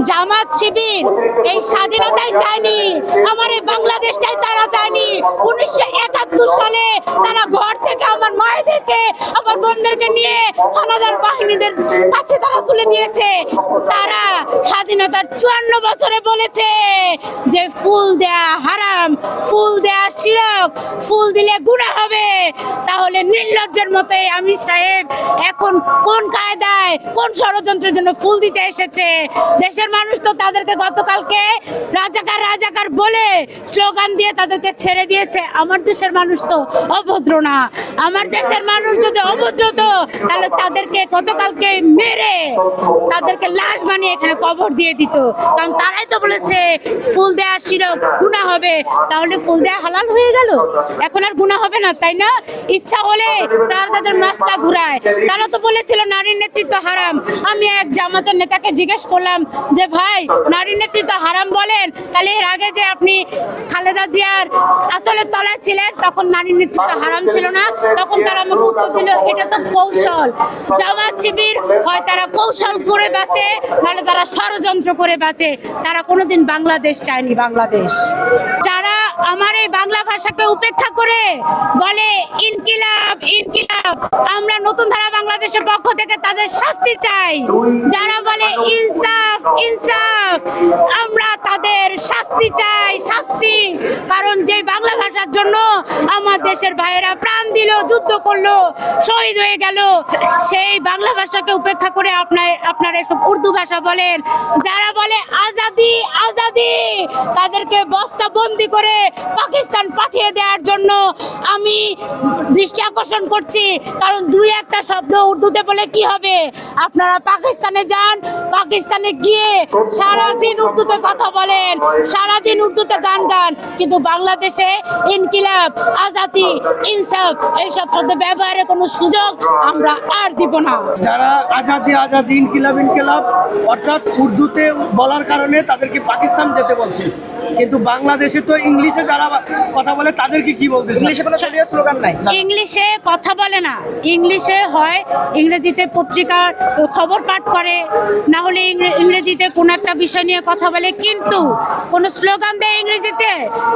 জামাত শিবির এই স্বাধীনতাই চায়নি, আমার এই বাংলাদেশটাই তারা চায়নি। 1971 সালে তারা ঘর থেকে আমার মায়েদেরকে, আমার বোনদেরকে নিয়ে হানাদার বাহিনীদের কাছে তারা তুলে দিয়েছে। তারা স্বাধীনতার 54 বছরে বলেছে যে ফুল দেয়া হারাম, ফুল দেয়া শিরক, ফুল দিলে গুনাহ হবে। তাহলে নির্লজ্জের মতো আমির সাহেব এখন কোন কায়দায়, কোন ষড়যন্ত্রের জন্য ফুল দিতে এসেছে? দেশের মানুষ তো তাদেরকে গতকালকে রাজাকার রাজাকার বলে স্লোগান দিয়ে তাদেরকে ছেড়ে দিয়েছে। আমার দেশের মানুষ তো অভদ্র না। আমার দেশের মানুষ যদি অভদ্র হতো তাহলে তাদেরকে গতকালকে মেরে তাদেরকে লাশ বানিয়ে এখানে কবর দিয়ে দিত। কারণ তারাই তো বলেছে ফুল দেয়া শিরক, গুনাহ হবে। তাহলে ফুল দেয়া হালাল হয়ে গেল, এখন আর গুনাহ হবে না, তাই না? ইচ্ছা হলে তারা তাদের মাসলা ঘুরায়। তারা তো বলেছিল নারীর নেতৃত্ব হারাম। আমি এক জামাতের নেতাকে জিজ্ঞেস করলাম যে ভাই, নারীর নেতৃত্ব হারাম বলেন, তাহলে এর আগে যে আপনি খালেদা জিয়ার আঁচলের তলায় ছিলেন তখন নারীর নেতৃত্ব হারাম ছিল না? তখন তারা আমাকে উত্তর দিল এটা তো কৌশল। জামাত শিবির হয় তারা কৌশল করে বাঁচে, নাহলে তারা ষড়যন্ত্র করে বাঁচে। তারা কোনোদিন বাংলাদেশ চায়নি। বাংলাদেশ যারা আমার এই বাংলা ভাষাকে উপেক্ষা করে বলে ইনকিলাব ইনকিলাব, আমরা নতুন ধারা বাংলাদেশের পক্ষ থেকে তাদের শাস্তি চাই। যারা বলে ইনসাফ ইনসাফ, আমরা তাদের শাস্তি চাই, শাস্তি। কারণ যে বাংলা ভাষার জন্য আমার দেশের ভাইয়েরা প্রাণ দিল, যুদ্ধ করলো, শহীদ হয়ে গেল, সেই বাংলা ভাষাকে উপেক্ষা করে আপনারা এসব উর্দু ভাষা বলেন। যারা বলে আজাদি আজাদি, তাদেরকে বস্তাবন্দি করে পাকিস্তান পাঠিয়ে দেওয়ার জন্য আমি দৃষ্টি আকর্ষণ করছি। কারণ দুই একটা শব্দ উর্দুতে বলে কি হবে? আপনারা পাকিস্তানে যান, পাকিস্তানে গিয়ে সারাদিন উর্দুতে কথা বলেন, সারাদিন উর্দুতে গান গান, কিন্তু বাংলাদেশে ইনকিলাব আজাদি ইনসাফ এইসব শব্দ ব্যবহারের কোনো সুযোগ আমরা আর দিব না। যারা আজাদি আজাদি ইনকিলাব ইনকিলাব অর্থাৎ উর্দুতে বলার কারণে তাদেরকে পাকিস্তান যেতে বলছে, কিন্তু বাংলাদেশে তো ইংলিশে যারা কথা বলে তাদেরকে কি বলতে? ইংলিশে কোনো স্লোগান নাই, ইংলিশে কথা বলে না। ইংলিশে হয় ইংরেজিতে পত্রিকার খবর পাঠ করে, না হলে ইংরেজিতে কোনো একটা বিষয় নিয়ে কথা বলে, কিন্তু কোনো স্লোগান দেয় ইংরেজিতে?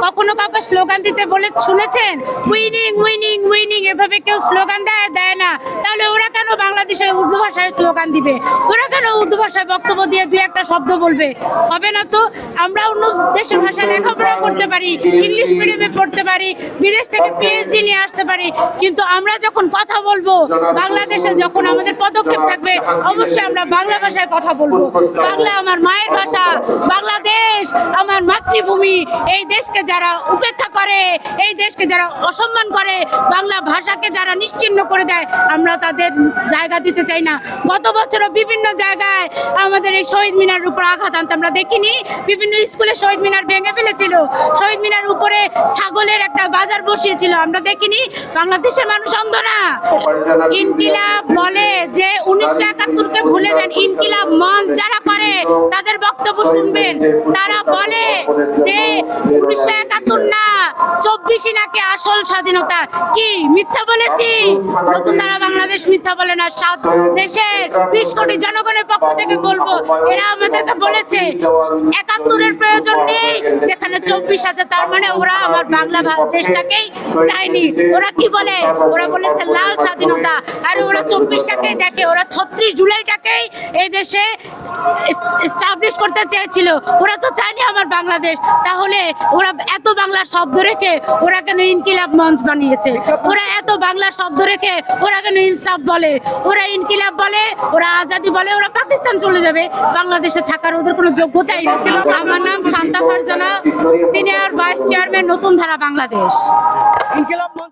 কখনো কাউকে স্লোগান দিতে বলে শুনেছেন? উইনিং উইনিং উইনিং এভাবে কেউ স্লোগান দেয় না। তাহলে ওরা কেন বাংলাদেশে উর্দু ভাষায় স্লোগান দিবে? ওরা কেন উর্দু ভাষায় বক্তব্য দিয়ে দুই একটা শব্দ বলবে? হবে না তো। আমরা অন্য দেশের ভাষায় লেখাপড়া করতে পারি, ইংলিশ মিডিয়ামে পড়তে পারি, বিদেশ থেকে পিএইচডি নিয়ে আসতে পারি, কিন্তু আমরা যখন কথা বলবো বাংলাদেশে, যখন আমাদের পদক্ষেপ থাকবে, অবশ্যই আমরা বাংলা ভাষায় কথা বলবো। বাংলা আমার মায়ের ভাষা, বাংলাদেশ আমার মাতৃভূমি। এই দেশকে যারা উপেক্ষা করে, এই দেশকে যারা অসম্মান করে, বাংলা ভাষাকে যারা নিশ্চিহ্ন করে দেয়, আমরা তাদের জায়গা দিতে চাই না। গত বছরও বিভিন্ন জায়গায় আমাদের এই শহীদ মিনারের উপর আঘাত আনতে আমরা দেখিনি। বিভিন্ন স্কুলে শহীদ মিনার ভেঙে ফেলেছিল, শহীদ মিনার উপরে ছাগলের একটা বাজার বসিয়েছিল, আমরা দেখিনি। বাংলাদেশের মানুষ অন্ধ না। ইনকিলাব বলে যে 1971-কে ভুলে যান। ইনকিলাব মঞ্চ যারা করে তাদের বক্তব্য শুনবেন। তারা বলে যে 1971 না, 24 নাকি আসল স্বাধীনতা। কি মিথ্যা বলেছি? নতুন ধারা বাংলাদেশ মিথ্যা বলে না। দেশের 20 কোটি জনগণের পক্ষ থেকে বলবো, এরা আমাদেরকে বলেছে 71-এর প্রয়োজন নেই, যেখানে 24 আছে, তার মানে ওরা আমার বাংলা দেশটাকেই চায়নি। ওরা কি বলে? ওরা বলেছে লাল স্বাধীনতা। আর ওরা 24টাকেই দেখে, ওরা 36 জুলাইটাকেই এই দেশে এস্টাবলিশ করতে চেয়েছিল। ওরা তো চায়নি আমার বাংলাদেশ। তাহলে ওরা এত বাংলা শব্দ রেখে ওরা কেন ইনকিলাব মঞ্চ বানিয়েছে? ওরা এত বাংলা শব্দ রেখে ওরা কেন ইনসাফ বলে, ওরা ইনকিলাব বলে, ওরা আজাদি বলে? ওরা পাকিস্তান চলে যাবে, বাংলাদেশে থাকার ওদের কোনো যোগ্যতাই নেই। আমার নাম Shanta Farzana, senior vice chairman, নতুন ধারা বাংলাদেশ।